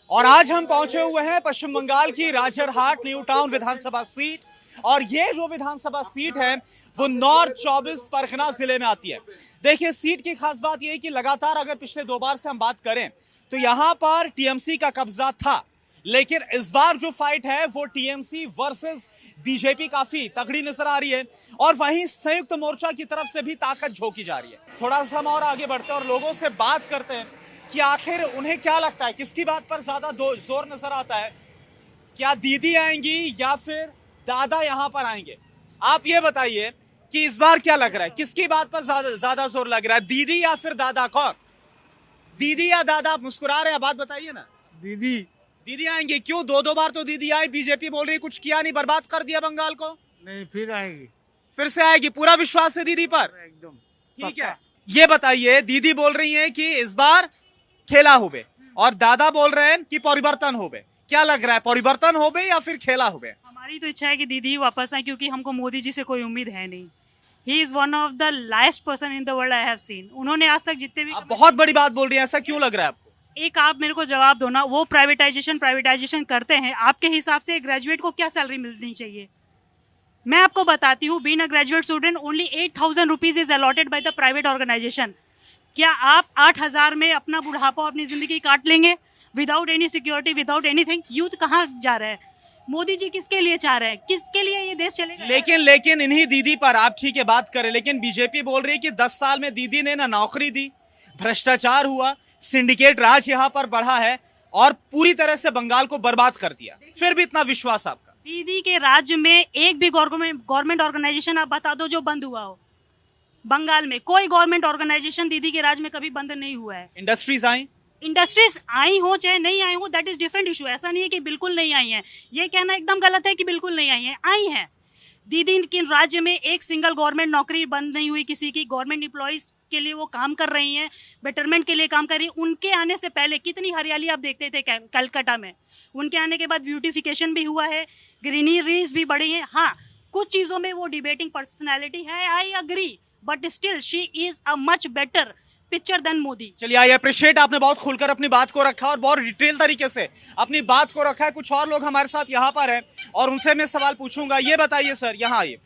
और आज हम पहुंचे हुए हैं पश्चिम बंगाल की राजरहाट न्यू टाउन विधानसभा सीट। और ये जो विधानसभा सीट है वो नॉर्थ 24 परगना जिले में आती है। देखिए, सीट की खास बात यह है कि लगातार अगर पिछले 2 बार से हम बात करें तो यहां पर टीएमसी का कब्जा था, लेकिन इस बार जो फाइट है वो टीएमसी वर्सेस बीजेपी काफी तगड़ी नजर आ रही है। और वहीं संयुक्त मोर्चा की तरफ से भी ताकत झोंकी जा रही है। थोड़ा सा हम और आगे बढ़ते हैं और लोगों से बात करते हैं कि आखिर उन्हें क्या लगता है, किसकी बात पर ज्यादा जोर नजर आता है। क्या दीदी आएंगी या फिर दादा यहां पर आएंगे? आप ये बताइए कि इस बार क्या लग रहा है, किसकी बात पर ज्यादा जोर लग रहा है, दीदी या फिर दादा? कौन, दीदी या दादा? आप मुस्कुरा रहे हैं, बात बताइए ना। दीदी। दीदी आएंगे। क्यों? 2 बार तो दीदी आई, बीजेपी बोल रही कुछ किया नहीं, बर्बाद कर दिया बंगाल को। नहीं, फिर आएगी। फिर से आएगी, पूरा विश्वास है दीदी पर? एकदम ठीक है। ये बताइए, दीदी बोल रही हैं कि इस बार खेला होबे और दादा बोल रहे हैं कि परिवर्तन होबे। क्या लग रहा है, परिवर्तन होबे या फिर खेला होबे? हमारी तो इच्छा है कि दीदी ही वापस आए, क्योंकि हमको मोदी जी से कोई उम्मीद है नहीं। He is one of the last person in the world I have seen. उन्होंने आज तक जितने भी आप बहुत बड़ी बात बोल रही हैं, ऐसा क्यों लग रहा है आपको? एक आप मेरे को जवाब दो ना, वो प्राइवेटाइजेशन करते हैं, आपके हिसाब से ग्रेजुएट को क्या सैलरी मिलनी चाहिए? मैं आपको बताती हूँ, being a graduate student only 8,000 rupees is allotted by the private organisation. क्या आप 8,000 में अपना बुढ़ापा, अपनी जिंदगी काट लेंगे without any security, without anything? Youth कहाँ जा रहा है? मोदी जी किसके लिए चाह रहे हैं, किसके लिए ये देश चलेगा? लेकिन इन्हीं दीदी पर आप ठीक है बात करें, लेकिन बीजेपी बोल रही है कि 10 साल में दीदी ने ना नौकरी दी, भ्रष्टाचार हुआ, सिंडिकेट राज यहाँ पर बढ़ा है और पूरी तरह से बंगाल को बर्बाद कर दिया। फिर भी इतना विश्वास आपका? दीदी के राज्य में एक भी गवर्नमेंट ऑर्गेनाइजेशन आप बता दो जो बंद हुआ हो। बंगाल में कोई गवर्नमेंट ऑर्गेनाइजेशन दीदी के राज्य में कभी बंद नहीं हुआ है। इंडस्ट्रीज आई, इंडस्ट्रीज आई हो चाहे नहीं आई हो, दैट इज डिफरेंट इशू। ऐसा नहीं है कि बिल्कुल नहीं आई है, ये कहना एकदम गलत है कि बिल्कुल नहीं आई है। दीदी के राज्य में एक सिंगल गवर्नमेंट नौकरी बंद नहीं हुई किसी की। गवर्नमेंट एम्प्लॉइज के लिए वो काम कर रही हैं, बेटरमेंट के लिए काम कर रही हैं। उनके आने से पहले कितनी हरियाली आप देखते थे कलकत्ता में, उनके आने के बाद ब्यूटिफिकेशन भी हुआ है, ग्रीनरीज भी बढ़ी हैं। हाँ, कुछ चीज़ों में वो डिबेटिंग पर्सनैलिटी है, I agree, but still she is a much better picture than Modi. चलिए, आई अप्रिशिएट, आपने बहुत खुलकर अपनी बात को रखा और बहुत डिटेल तरीके से अपनी बात को रखा है। कुछ और लोग हमारे साथ यहाँ पर हैं और उनसे मैं सवाल पूछूंगा। ये बताइए सर, यहाँ आइए,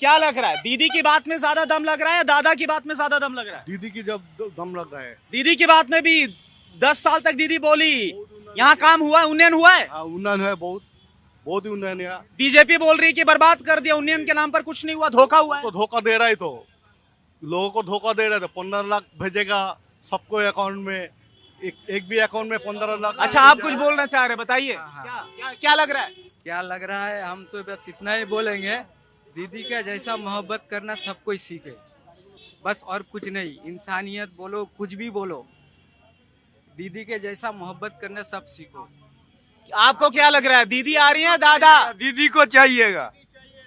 क्या लग रहा है, दीदी की बात में ज्यादा दम लग रहा है या दादा की बात में ज्यादा दम लग रहा है? दीदी की जब दम लग रहा है। दीदी की बात में भी 10 साल तक दीदी बोली, यहाँ काम हुआ है, उन्नयन हुआ है? उन्नयन है, बहुत ही उन्नयन है। बीजेपी बोल रही है कि बर्बाद कर दिया, उन्नयन के नाम पर कुछ नहीं हुआ, धोखा हुआ है। तो धोखा दे रहा है, तो लोगों को धोखा दे रहे थे। 15 लाख भेजेगा सबको अकाउंट में, एक भी अकाउंट में 15 लाख। अच्छा, आप कुछ बोलना चाह रहे हैं, बताइए। क्या लग रहा है? क्या लग रहा है, हम तो बस इतना ही बोलेंगे, दीदी का जैसा मोहब्बत करना सब कोई सीखे, बस, और कुछ नहीं। इंसानियत बोलो, कुछ भी बोलो, दीदी के जैसा मोहब्बत करना सब सीखो। आपको क्या लग रहा है, दीदी आ रही है दादा? दीदी को चाहिएगा,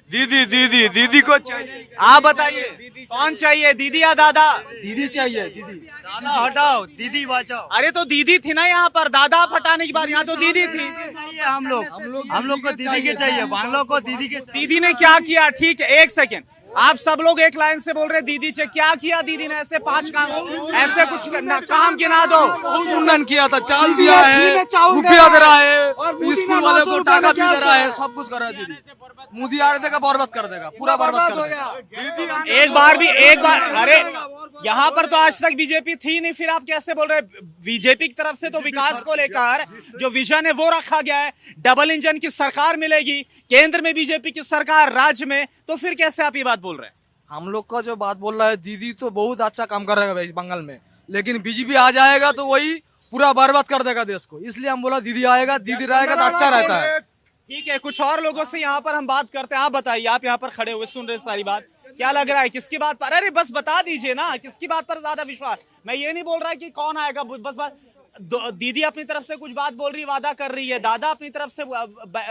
दीदी को चाहिए। आप बताइए, कौन चाहिए, दीदी या दादा? दीदी चाहिए, दीदी। दादा हटाओ, दीदी बचाओ। अरे तो दीदी थी ना यहाँ पर, दादा आप हटाने की बात, यहाँ तो दीदी थी। हम लोग को दीदी के चाहिए, हम लोग को दीदी के। दीदी ने क्या किया? ठीक है, एक सेकेंड, आप सब लोग एक लाइन से बोल रहे दीदी से क्या किया दीदी ने? ऐसे 5 काम, ऐसे कुछ काम गिना दो। बहुत उन्नयन किया था, चाल दिया है, रुपया दे रहा है, स्कूल वाले को टाका भी दे रहा है, सब कुछ कर रहा है दीदी। मोदी आ देगा, बर्बाद कर देगा, पूरा बर्बाद कर देगा। एक बार, अरे यहाँ पर तो आज तक बीजेपी थी नहीं, फिर आप कैसे बोल रहे? बीजेपी की तरफ से तो विकास को लेकर जो विजन है वो रखा गया है, डबल इंजन की सरकार मिलेगी, केंद्र में बीजेपी की सरकार, राज्य में, तो फिर कैसे आप ये बात बोल रहे हैं? हम लोग का जो बात बोल रहा है, दीदी तो बहुत अच्छा काम कर रहा है बंगाल में, लेकिन बीजेपी आ जाएगा तो वही पूरा बर्बाद कर देगा देश को। इसलिए हम बोला दीदी आएगा, दीदी रहेगा तो अच्छा रहता है। ठीक है, कुछ और लोगों से यहाँ पर हम बात करते हैं। आप बताइए, आप यहाँ पर खड़े हुए सुन रहे सारी बात, क्या लग रहा है, किसकी बात पर? अरे बस बता दीजिए ना, किसकी बात पर ज्यादा विश्वास? मैं ये नहीं बोल रहा कि कौन आएगा, बस दीदी अपनी तरफ से कुछ बात बोल रही, वादा कर रही है, दादा अपनी तरफ से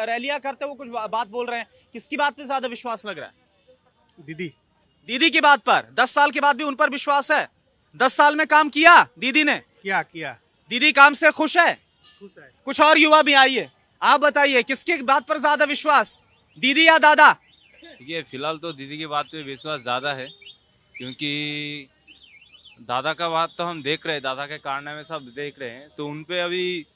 रैलियां करते हुए कुछ बात बोल रहे हैं, किसकी बात पे ज्यादा विश्वास लग रहा है? दीदी की बात पर 10 साल के बाद भी उन पर विश्वास है? 10 साल में काम किया दीदी ने? किया। दीदी काम से खुश है? कुछ और युवा भी आइए, आप बताइए, किसकी बात पर ज्यादा विश्वास, दीदी या दादा? देखिए, फिलहाल तो दीदी की बात पे विश्वास ज़्यादा है, क्योंकि दादा का बात तो हम देख रहे हैं, दादा के कारनामे सब देख रहे हैं, तो उन पे अभी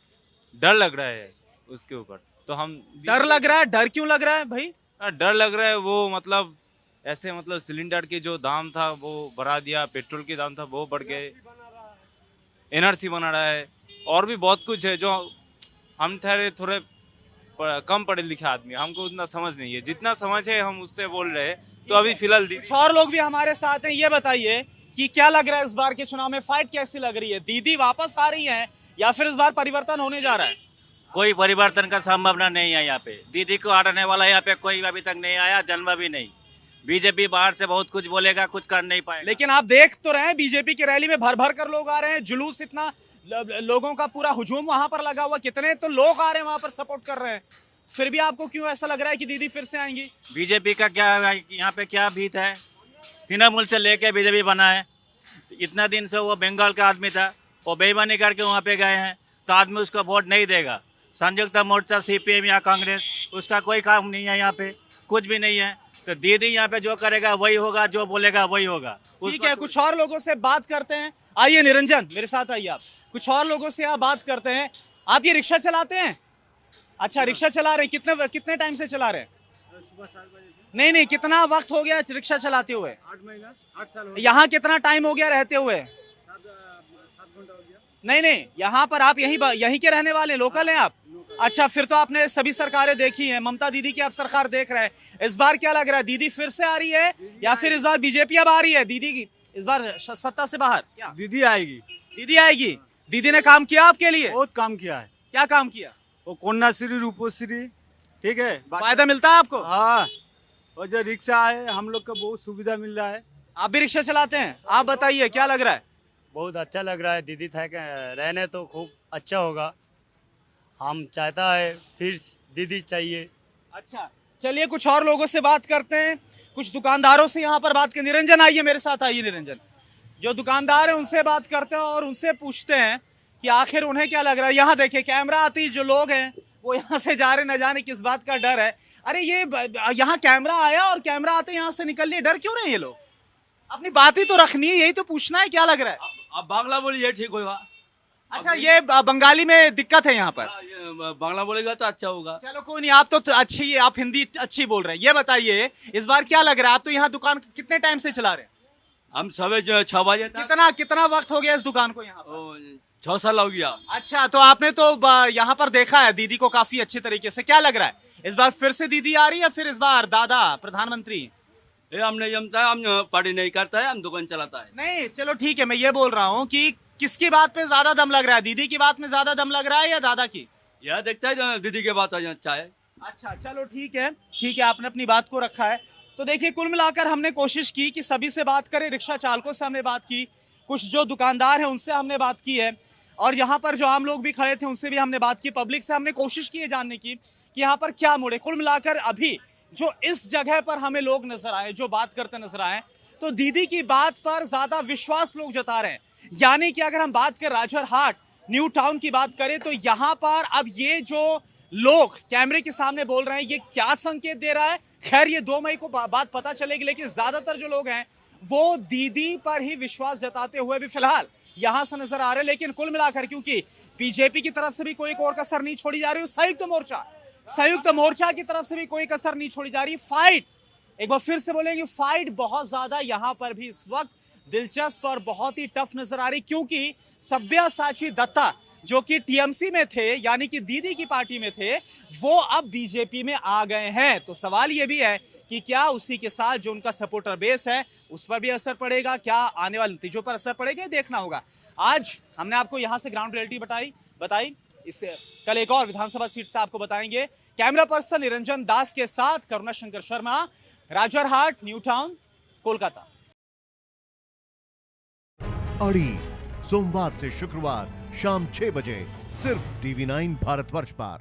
डर लग रहा है उसके ऊपर। तो हम डर लग रहा है? डर क्यों लग रहा है भाई? डर लग रहा है, वो मतलब ऐसे मतलब सिलेंडर के जो दाम था वो बढ़ा दिया, पेट्रोल के दाम था वो बढ़ गए, एनआरसी बना रहा है, और भी बहुत कुछ है जो हम ठहरे थोड़े कम पढ़े लिखे आदमी, हमको उतना समझ नहीं है, जितना समझ है हम उससे बोल रहे हैं। तो अभी फिलहाल कुछ और लोग भी हमारे साथ हैं, ये बताइए कि क्या लग रहा है इस बार के चुनाव में? फाइट कैसी लग रही है? दीदी वापस आ रही हैं या फिर इस बार परिवर्तन होने जा रहा है? कोई परिवर्तन का संभावना नहीं है यहाँ पे। दीदी को हटाने वाला यहाँ पे कोई अभी तक नहीं आया, जन्म भी नहीं। बीजेपी बाहर से बहुत कुछ बोलेगा, कुछ कर नहीं पाएगा। लेकिन आप देख तो रहे हैं बीजेपी की रैली में भर भर कर लोग आ रहे हैं, जुलूस इतना, लोगों का पूरा हुजूम वहां पर लगा हुआ, कितने तो लोग आ रहे हैं वहां पर सपोर्ट कर रहे हैं। फिर भी आपको क्यों ऐसा लग रहा है कि दीदी फिर से आएंगी? बीजेपी का क्या यहाँ पे क्या भीत है? तृणमूल से लेके बीजेपी बना है। इतना दिन से वो बंगाल का आदमी था, वो बेईमानी करके वहाँ पे गए हैं, तो आदमी उसको वोट नहीं देगा। संयुक्त मोर्चा, सीपीएम या कांग्रेस, उसका कोई काम नहीं है यहाँ पे, कुछ भी नहीं है। तो दीदी यहाँ पे जो करेगा वही होगा, जो बोलेगा वही होगा। ठीक है, कुछ और लोगों से बात करते हैं। आइए निरंजन, मेरे साथ आइए आप। कुछ और लोगों से आप बात करते हैं। आप ये रिक्शा चलाते हैं? अच्छा, रिक्शा चला रहे हैं। कितने टाइम से चला रहे हैं? नहीं, कितना वक्त हो गया रिक्शा चलाते हुए? 8 महीना 8 साल यहाँ कितना टाइम हो गया रहते हुए? 7 घंटा हो गया। नहीं, यहाँ पर आप यहीं के रहने वाले, लोकल हैं आप? अच्छा, फिर तो आपने सभी सरकारें देखी हैं, ममता दीदी की आप सरकार देख रहे हैं। इस बार क्या लग रहा है, दीदी फिर से आ रही है या फिर इस बार बीजेपी अब आ रही है दीदी की इस बार सत्ता से बाहर? क्या दीदी आएगी। दीदी आएगी? दीदी ने काम किया आपके लिए? बहुत काम किया है। क्या काम किया? वो कन्याश्री, रूपश्री, ठीक है, फायदा मिलता है आपको? हाँ। और जो रिक्शा है हम लोग को बहुत सुविधा मिल रहा है। आप भी रिक्शा चलाते हैं? आप बताइए क्या लग रहा है? बहुत अच्छा लग रहा है। दीदी था रहने तो खूब अच्छा होगा। हम चाहता है फिर दीदी चाहिए। अच्छा, चलिए कुछ और लोगों से बात करते हैं, कुछ दुकानदारों से यहाँ पर बात करें। निरंजन आइए मेरे साथ, आइए निरंजन। जो दुकानदार है उनसे बात करते हैं और उनसे पूछते हैं कि आखिर उन्हें क्या लग रहा है। यहाँ देखिए कैमरा आती, जो लोग हैं वो यहाँ से जा रहे, न जाने किस बात का डर है। अरे ये यहाँ कैमरा आया और कैमरा आते यहाँ से निकल लिए, डर क्यों रहे ये लोग? अपनी बात ही तो रखनी है, यही तो पूछना है क्या लग रहा है। आप बांग्ला बोलिए, ठीक होगा। अच्छा, ये बंगाली में दिक्कत है यहाँ पर? बांग्ला बोलेगा तो अच्छा होगा। चलो कोई नहीं, आप तो अच्छी, आप हिंदी अच्छी बोल रहे हैं। ये बताइए इस बार क्या लग रहा है, आप तो यहाँ दुकान कितने टाइम से चला रहे हैं? हम सुबह 6 बजे तक। कितना वक्त हो गया इस दुकान को यहाँ पर? 6 साल हो गया। अच्छा, तो आपने तो यहाँ पर देखा है दीदी को काफी अच्छे तरीके से। क्या लग रहा है इस बार फिर से दीदी आ रही है, फिर इस बार दादा प्रधानमंत्री? ये हम नहीं जमता है, हम पार्टी नहीं करता है, हम दुकान चलाता है। नहीं, चलो ठीक है, मैं ये बोल रहा हूँ कि किसकी बात पे ज्यादा दम लग रहा है, दीदी की बात में ज्यादा दम लग रहा है या दादा की? यह देखता है जो दीदी के बात अच्छा है। अच्छा, चलो ठीक है, आपने अपनी बात को रखा है। तो देखिए कुल मिलाकर हमने कोशिश की कि सभी से बात करें, रिक्शा चालकों से हमने बात की, कुछ जो दुकानदार हैं उनसे हमने बात की है, और यहाँ पर जो आम लोग भी खड़े थे उनसे भी हमने बात की। पब्लिक से हमने कोशिश की है जानने की कि यहाँ पर क्या मोड़ है। कुल मिलाकर अभी जो इस जगह पर हमें लोग नजर आए, जो बात करते नजर आए, तो दीदी की बात पर ज्यादा विश्वास लोग जता रहे हैं। यानी कि अगर हम बात करें राजरहाट न्यू टाउन की बात करें, तो यहाँ पर अब ये जो लोग कैमरे के सामने बोल रहे हैं, ये क्या संकेत दे रहा है? खैर ये 2 मई को बात पता चलेगी, लेकिन ज्यादातर जो लोग हैं वो दीदी पर ही विश्वास जताते हुए भी फिलहाल यहां से नजर आ रहे हैं। लेकिन कुल मिलाकर क्योंकि बीजेपी की तरफ से भी कोई और कसर नहीं छोड़ी जा रही, संयुक्त मोर्चा की तरफ से भी कोई कसर नहीं छोड़ी जा रही। फाइट, एक बार फिर से बोलेंगे, फाइट बहुत ज्यादा यहां पर भी इस वक्त दिलचस्प और बहुत ही टफ नजर आ रही, क्योंकि सब्यसाची दत्ता जो कि टीएमसी में थे, यानी कि दीदी की पार्टी में थे, वो अब बीजेपी में आ गए हैं। तो सवाल ये भी है कि क्या उसी के साथ जो उनका सपोर्टर बेस है उस पर भी असर पड़ेगा, क्या आने वाले नतीजों पर असर पड़ेगा, देखना होगा। आज हमने आपको यहां से ग्राउंड रियलिटी बताई। इस कल एक और विधानसभा सीट से आपको बताएंगे। कैमरा पर्सन निरंजन दास के साथ करुणा शंकर शर्मा, राजरहाट न्यू टाउन, कोलकाता। अड़ी सोमवार से शुक्रवार शाम 6 बजे सिर्फ TV9 भारतवर्ष पर।